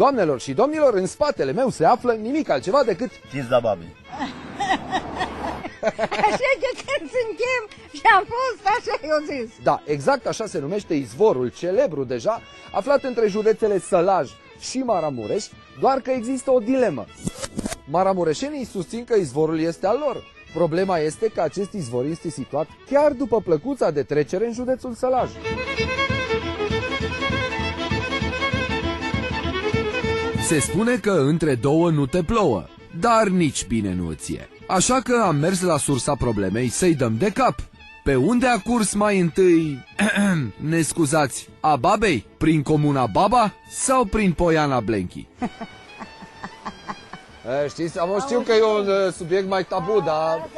Doamnelor și domnilor, în spatele meu se află nimic altceva decât Pizda Babi. Așa că când suntem și am fost, așa eu zis. Da, exact așa se numește izvorul celebru deja, aflat între județele Sălaj și Maramureș, doar că există o dilemă. Maramureșenii susțin că izvorul este al lor. Problema este că acest izvor este situat chiar după plăcuța de trecere în județul Sălaj. Se spune că între două nu te plouă, dar nici bine nu îți e. Așa că am mers la sursa problemei să-i dăm de cap. Pe unde a curs mai întâi, ne scuzați, a babei? Prin comuna Baba sau prin Poiana Blenchi? Știți, știu că e un subiect mai tabu, dar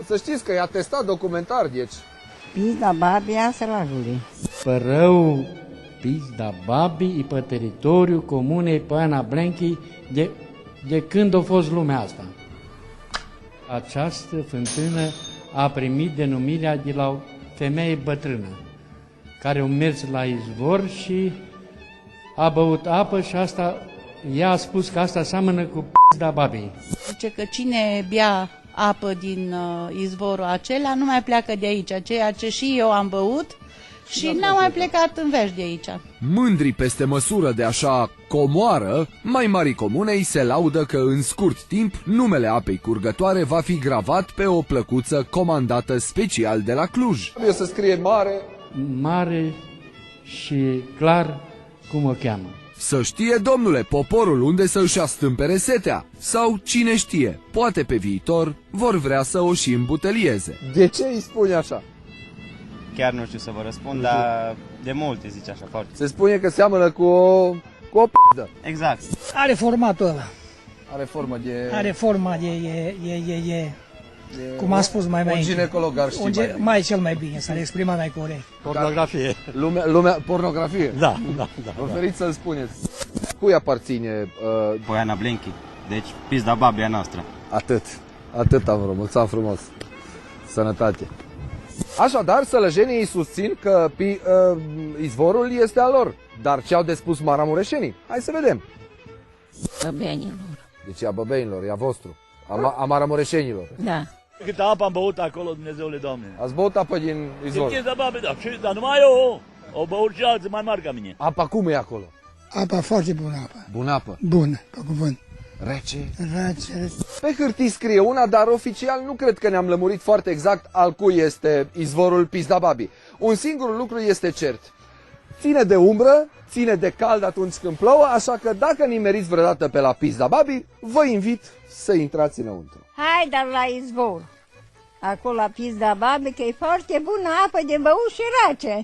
să știți că e atestat documentar, deci. Pizda Babi a Sălajului. Părău Pizda Babi e pe teritoriul comunei Poiana Blenchi de când a fost lumea asta. Această fântână a primit denumirea de la o femeie bătrână care a mers la izvor și a băut apă și asta, ea a spus că asta seamănă cu Pizda Babi. Zice că cine bea apă din izvorul acela nu mai pleacă de aici, ceea ce și eu am băut și n-am mai plecat în veci de aici. Mândri peste măsură de așa comoară, mai mari comunei se laudă că în scurt timp numele apei curgătoare va fi gravat pe o plăcuță comandată special de la Cluj. Trebuie să scrie mare. Mare și clar cum o cheamă. Să știe, domnule, poporul unde să își astâmpere setea. Sau, cine știe, poate pe viitor vor vrea să o și îmbutelieze. De ce îi spune așa? Chiar nu știu să vă răspund, dar de multe zice așa foarte. Se spune că seamănă cu o p***dă. Exact. Are formatul ăla. Are formă de... Are forma cum am spus mai Un înainte. ginecolog ar ști mai cel mai bine, s-ar exprima mai corect. Pornografie. Pornografie? Da. Preferiți să-l spuneți. Cui aparține? Poiana Blenchi. Deci Pizda Babi a noastră. Atât am vrut. Mulțumesc frumos. Sănătate. Așadar, sălăjenii îi susțin că izvorul este al lor. Dar ce au de spus maramureșenii? Hai să vedem. Băbenilor. Deci a băbeinilor, e a vostru. A maramureșenilor. Da. Câtă apă am băut acolo, Dumnezeule Doamne. Ați băut apă din izvor? Din Pizda Babi, da. Dar numai eu. O băut și alții mai mari ca mine. Apa cum e acolo? Apa foarte bună apă. Bună apă. Bună, pe cuvânt. Rece. Rece. Pe hârtii scrie una, dar oficial nu cred că ne-am lămurit foarte exact al cui este izvorul Pizda Babi. Un singur lucru este cert. Ține de umbră, ține de cald atunci când plouă, așa că dacă nimeriți vreodată pe la Pizda Babi, vă invit să intrați înăuntru. Hai, dar la izvor. Acolo la Pizda Babi, că e foarte bună apă de băut și rece.